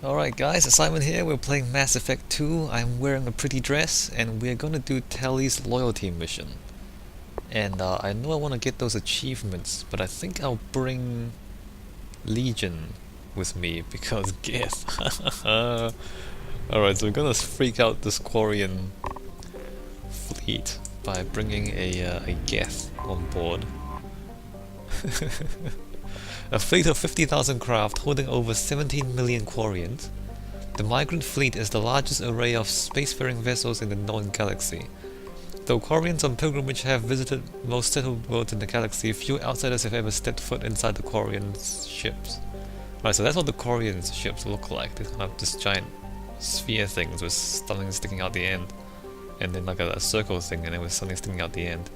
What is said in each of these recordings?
Alright guys, Simon here, we're playing Mass Effect 2, I'm wearing a pretty dress, and we're gonna do Tally's loyalty mission. And I know I want to get those achievements, but I think I'll bring Legion with me, because Geth. Alright, so we're gonna freak out this Quarian fleet by bringing a Geth on board. A fleet of 50,000 craft holding over 17 million Quarians. The migrant fleet is the largest array of spacefaring vessels in the known galaxy. Though Quarians on pilgrimage have visited most settled worlds in the galaxy, few outsiders have ever stepped foot inside the Quarians' ships. Right, so that's what the Quarians' ships look like. They kind of this giant sphere things with something sticking out the end. And then like a circle thing and then with something sticking out the end.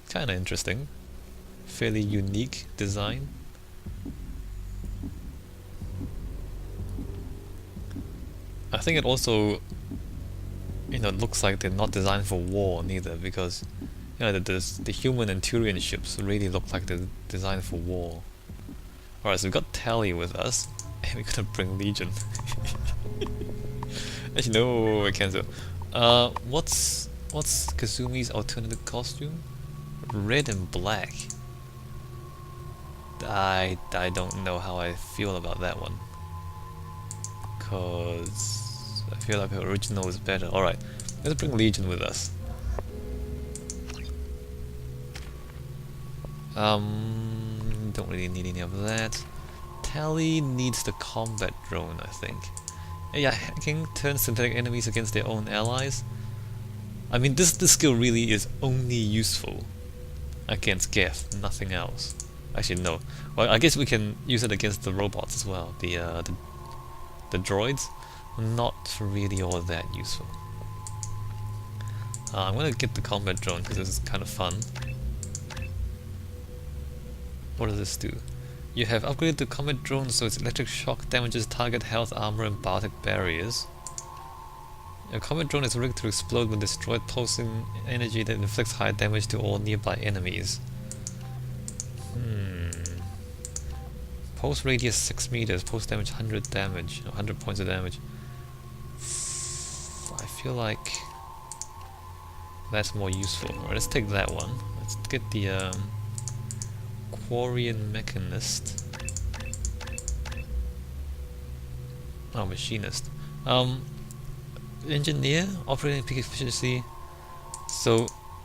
Kinda interesting. Fairly unique design. I think it also, looks like they're not designed for war neither, because the human and Turian ships really look like they're designed for war. Alright, so we've got Tally with us, and we're gonna bring Legion. Actually, no, I can't do. What's Kazumi's alternative costume? Red and black. I don't know how I feel about that one, cause I feel like the original is better. Alright, let's bring Legion with us. Don't really need any of that. Tally needs the combat drone, I think. Yeah, hacking turns synthetic enemies against their own allies. I mean, this skill really is only useful against Geth, nothing else. Actually, no. Well, I guess we can use it against the robots as well. The droids, not really all that useful. I'm gonna get the combat drone because this is kind of fun. What does this do? You have upgraded the combat drone so its electric shock damages target health, armor, and biotic barriers. A combat drone is rigged to explode when destroyed, pulsing energy that inflicts high damage to all nearby enemies. Pulse radius 6 meters, pulse damage 100 damage, 100 points of damage. I feel like that's more useful. Alright, let's take that one. Let's get the Quarian Mechanist. Oh, Machinist. Engineer, operating peak efficiency,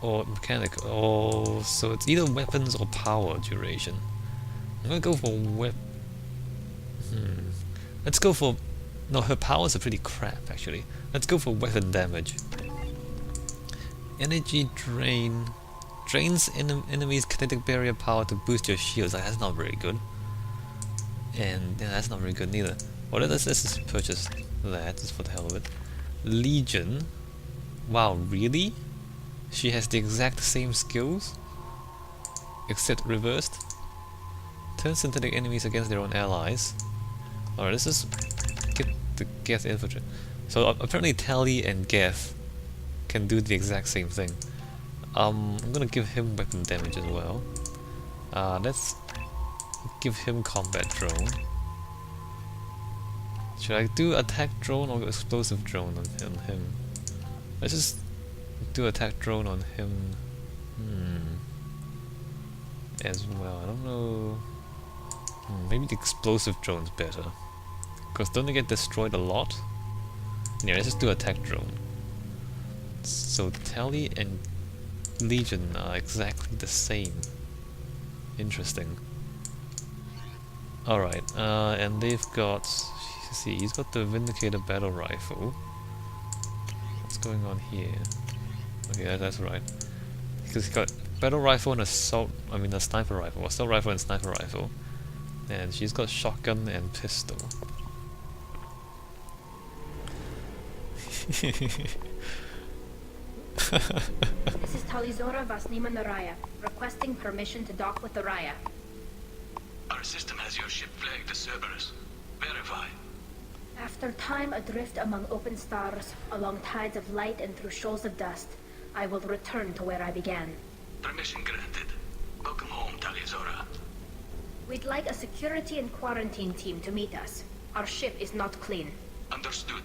or mechanic, so it's either weapons or power duration. I'm gonna go for Let's go for... No, her powers are pretty crap actually. Let's go for weapon damage. Energy drain. Drains enemies' kinetic barrier power to boost your shields. Like, that's not very good. And yeah, that's not very good neither. Well, let's just purchase that, just for the hell of it. Legion. Wow, really? She has the exact same skills? Except reversed? Turn synthetic enemies against their own allies. Alright, let's just get the Geth infantry. So apparently Tally and Geth can do the exact same thing. I'm gonna give him weapon damage as well. Let's give him combat drone. Should I do attack drone or explosive drone on him? Let's just do attack drone on him as well. I don't know. Maybe the explosive drone's better, because don't they get destroyed a lot? Yeah, let's just do attack drone. So Tally and Legion are exactly the same. Interesting. Alright, and they've got... see, he's got the Vindicator battle rifle. What's going on here? Okay, that's right. Because he's got battle rifle and assault... I mean a sniper rifle. Assault rifle and sniper rifle. And she's got shotgun and pistol. This is Talizora Vasnima Naraya, requesting permission to dock with the Raya. Our system has your ship flagged as Cerberus. Verify. After time adrift among open stars, along tides of light and through shoals of dust, I will return to where I began. Permission granted. Welcome home, Talizora. We'd like a security and quarantine team to meet us. Our ship is not clean. Understood.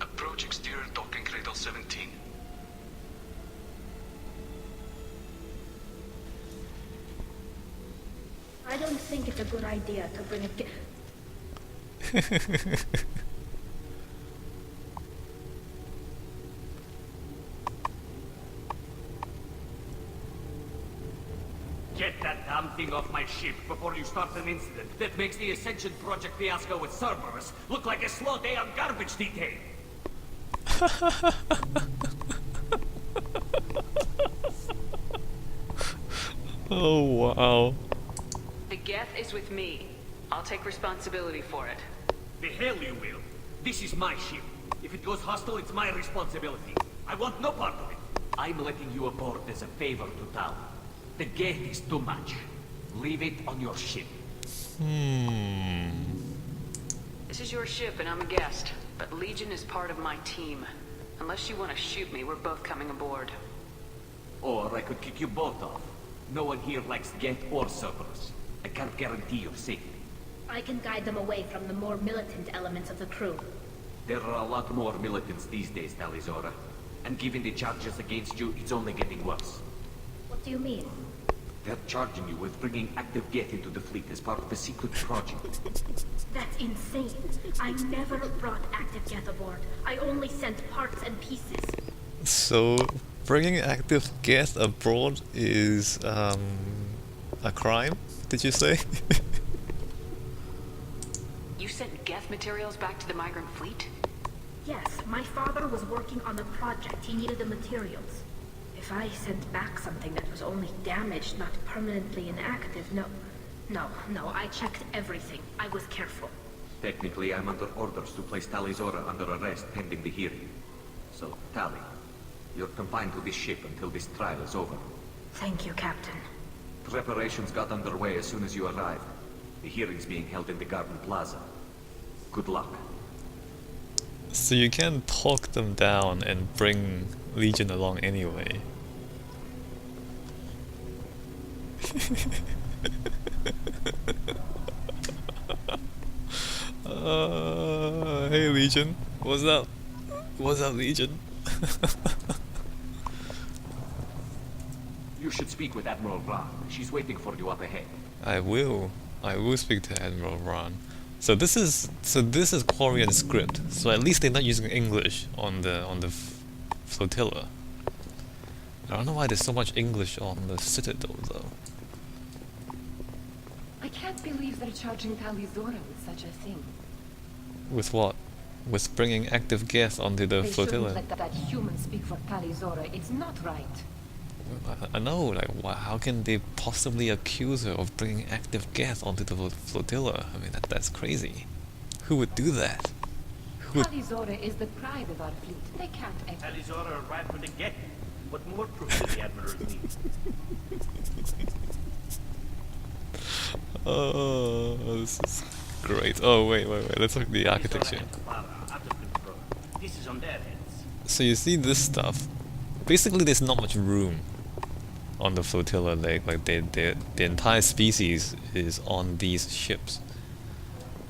Approach exterior docking cradle 17. I don't think it's a good idea to bring a Get that damn thing off my ship before you start an incident that makes the Ascension Project fiasco with Cerberus look like a slow day on garbage detail. Oh wow. The Geth is with me. I'll take responsibility for it. The hell you will. This is my ship. If it goes hostile, it's my responsibility. I want no part of it. I'm letting you aboard as a favor to Tal. The Geth is too much. Leave it on your ship. This is your ship and I'm a guest, but Legion is part of my team. Unless you want to shoot me, we're both coming aboard. Or I could kick you both off. No one here likes Geth or Cerberus. I can't guarantee your safety. I can guide them away from the more militant elements of the crew. There are a lot more militants these days, Talizora. And given the charges against you, it's only getting worse. What do you mean? They're charging you with bringing active Geth into the fleet as part of a secret project. That's insane. I never brought active Geth aboard. I only sent parts and pieces. So bringing active Geth abroad is a crime, did you say? You sent Geth materials back to the migrant fleet? Yes, my father was working on a project. He needed the materials. If I sent back something that was only damaged, not permanently inactive, no, I checked everything. I was careful. Technically, I'm under orders to place Talizora under arrest pending the hearing. So, Tali, you're confined to this ship until this trial is over. Thank you, Captain. Preparations got underway as soon as you arrived. The hearing's being held in the Garden Plaza. Good luck. So you can talk them down and bring Legion along anyway. Hey Legion, what's up? What's up, Legion? You should speak with Admiral Ra. She's waiting for you up ahead. I will speak to Admiral Ron. So this is Quarian script. So at least they're not using English on the Flotilla. I don't know why there's so much English on the Citadel though. I can't believe they're charging Talizora with such a thing. With what? With bringing active Geth onto the They Flotilla. shouldn't let that human speak for Talizora. It's not right. I know, like, how can they possibly accuse her of bringing active Geth onto the Flotilla? I mean, that's crazy. Who would do that? Who would... Talizora is the pride of our fleet. They can't act. Talizora arrived with the Geth. What more proof does the Admiral need? Oh, this is great. Oh, wait, let's look at the architecture. This is on their heads. So you see this stuff. Basically, there's not much room on the Flotilla. The entire species is on these ships.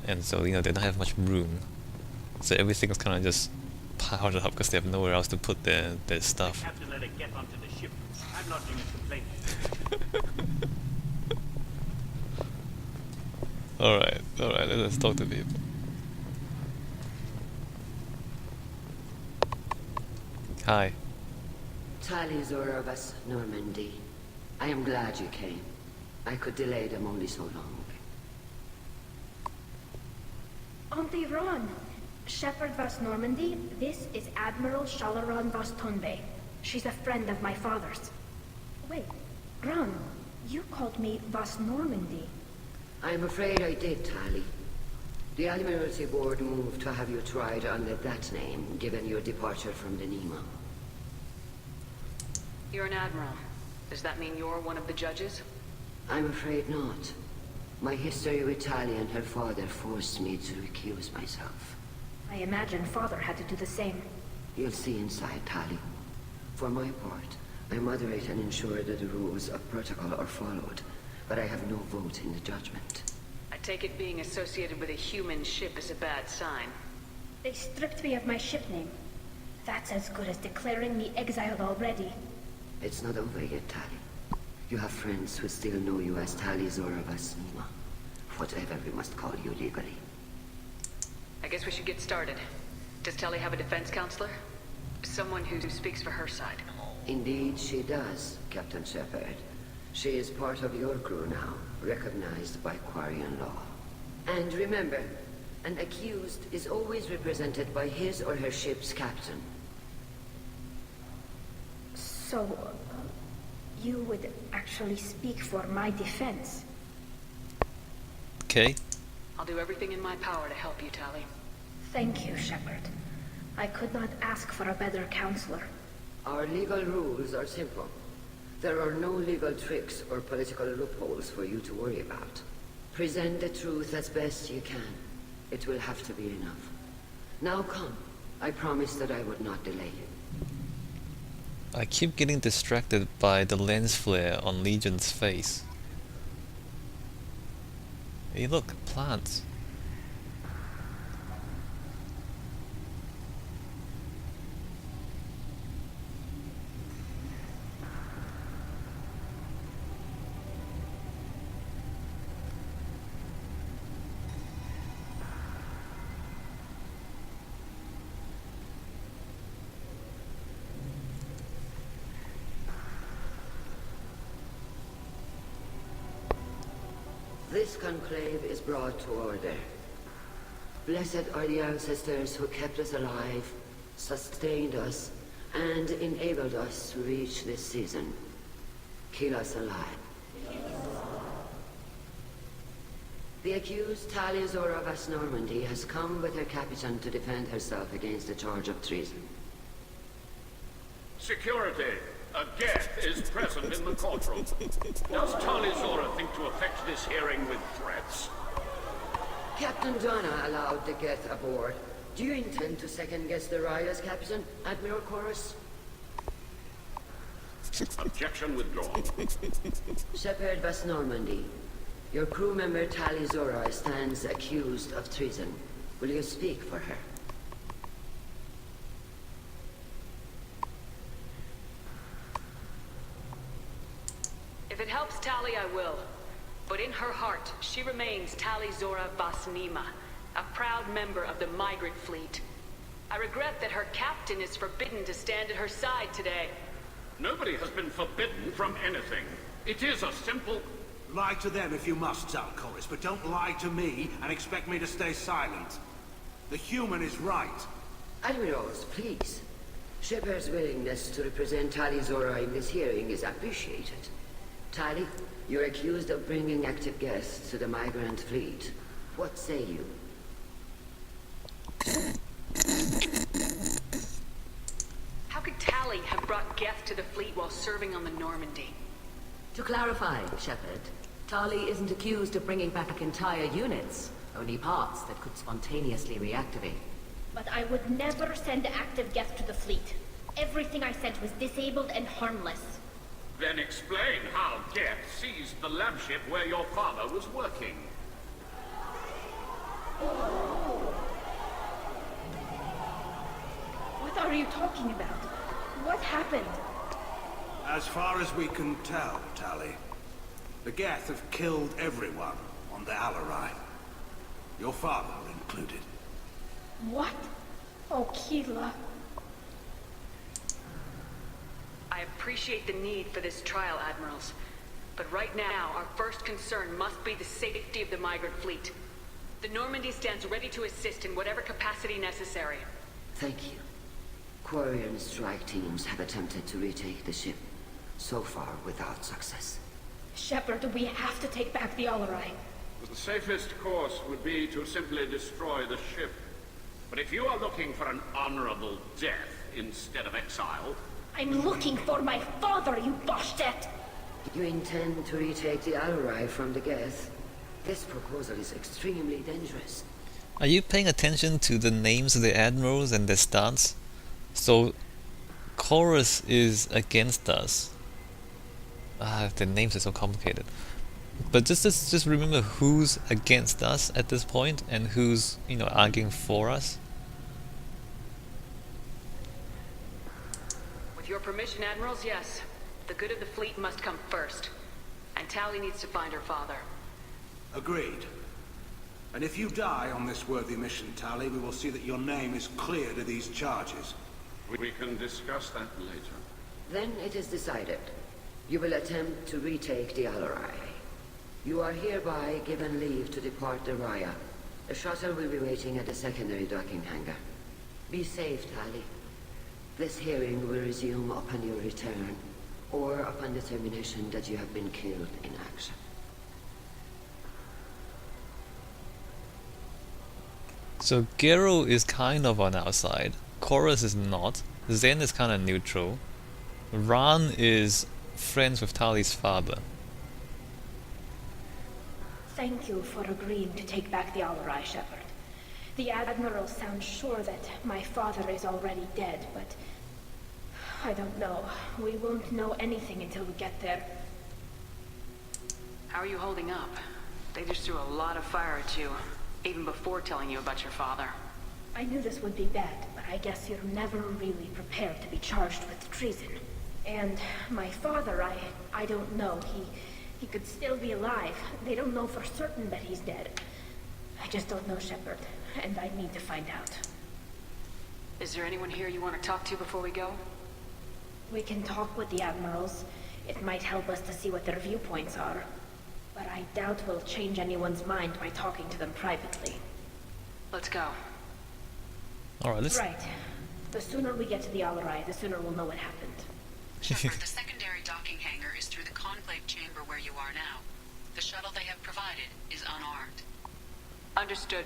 And so, they don't have much room. So everything is kind of just piled up because they have nowhere else to put their stuff. Captain let it get onto the ship. I'm not going to complain. Alright, let's talk to people. Hi. Talizora of us, Normandy. I am glad you came. I could delay them only so long. Auntie Ron, Shepherd Vas Normandy, this is Admiral Shalaron Vas Tonbe. She's a friend of my father's. Wait, Ron, you called me Vas Normandy. I'm afraid I did, Tali. The Admiralty Board moved to have you tried under that name, given your departure from the Nima. You're an admiral. Does that mean you're one of the judges? I'm afraid not. My history with Tali and her father forced me to recuse myself. I imagine father had to do the same. You'll see inside, Tali. For my part, I moderate and ensure that the rules of protocol are followed, but I have no vote in the judgment. I take it being associated with a human ship is a bad sign. They stripped me of my ship name. That's as good as declaring me exiled already. It's not over yet, Tali. You have friends who still know you as Tali Zora Vasnima. Whatever we must call you legally. I guess we should get started. Does Tali have a defense counselor? Someone who speaks for her side. Indeed, she does, Captain Shepard. She is part of your crew now, recognized by Quarian law. And remember, an accused is always represented by his or her ship's captain. So, you would actually speak for my defense? Okay. I'll do everything in my power to help you, Tali. Thank you, Shepard. I could not ask for a better counselor. Our legal rules are simple. There are no legal tricks or political loopholes for you to worry about. Present the truth as best you can. It will have to be enough. Now come. I promised that I would not delay you. I keep getting distracted by the lens flare on Legion's face. Hey look, plants. This conclave is brought to order. Blessed are the ancestors who kept us alive, sustained us, and enabled us to reach this season. Keep us alive. The accused Tali Zora Vas Normandy has come with her captain to defend herself against a charge of treason. Security! A Geth is present in the courtroom. Does Tali Zora think to affect this hearing with threats? Captain Donna allowed the Geth aboard. Do you intend to second-guess the Raya's captain, Admiral Chorus? Objection withdrawn. Shepard Vas Normandy, your crew member Tali Zora stands accused of treason. Will you speak for her? If it helps Tali, I will. But in her heart, she remains Tali Zora Vasnima, a proud member of the migrant fleet. I regret that her captain is forbidden to stand at her side today. Nobody has been forbidden from anything. It is a simple... Lie to them if you must, Zalcoris, but don't lie to me and expect me to stay silent. The human is right. Admirals, please. Shepard's willingness to represent Tali Zora in this hearing is appreciated. Tali, you're accused of bringing active guests to the migrant fleet. What say you? How could Tali have brought Geth to the fleet while serving on the Normandy? To clarify, Shepard, Tali isn't accused of bringing back entire units, only parts that could spontaneously reactivate. But I would never send active Geth to the fleet. Everything I sent was disabled and harmless. Then explain how Geth seized the lab ship where your father was working. What are you talking about? What happened? As far as we can tell, Tali, the Geth have killed everyone on the Alarai. Your father included. What? Oh, Keela. I appreciate the need for this trial, Admirals. But right now, our first concern must be the safety of the migrant fleet. The Normandy stands ready to assist in whatever capacity necessary. Thank you. Quarian strike teams have attempted to retake the ship, so far without success. Shepard, we have to take back the Alarai. The safest course would be to simply destroy the ship. But if you are looking for an honorable death instead of exile... I'm looking for my father, you Boshtet! You intend to retake the Alarai from the Geth? This proposal is extremely dangerous. Are you paying attention to the names of the admirals and their stance? So, Chorus is against us. The names are so complicated. But just remember who's against us at this point and who's, you know, arguing for us. With your permission, Admirals, yes. The good of the fleet must come first. And Tali needs to find her father. Agreed. And if you die on this worthy mission, Tali, we will see that your name is cleared of these charges. We can discuss that later. Then it is decided. You will attempt to retake the Alarai. You are hereby given leave to depart the Raya. The shuttle will be waiting at the secondary docking hangar. Be safe, Tali. This hearing will resume upon your return, or upon determination that you have been killed in action. So Gero is kind of on our side, Chorus is not, Zen is kind of neutral, Ran is friends with Tali's father. Thank you for agreeing to take back the Alarai, Shepard. The Admiral sounds sure that my father is already dead, but I don't know. We won't know anything until we get there. How are you holding up? They just threw a lot of fire at you, even before telling you about your father. I knew this would be bad, but I guess you're never really prepared to be charged with treason. And my father, I don't know. He could still be alive. They don't know for certain that he's dead. I just don't know, Shepard, and I need to find out. Is there anyone here you want to talk to before we go? We can talk with the Admirals. It might help us to see what their viewpoints are. But I doubt we'll change anyone's mind by talking to them privately. Let's go. Alright, let's... Right. The sooner we get to the Alarai, the sooner we'll know what happened. Shepard, the secondary docking hangar is through the conclave chamber where you are now. The shuttle they have provided is unarmed. Understood.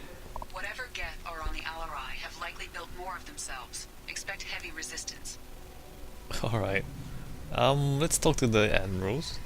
Whatever Geth are on the Alarai have likely built more of themselves. Expect heavy resistance. Alright. Let's talk to the Admirals.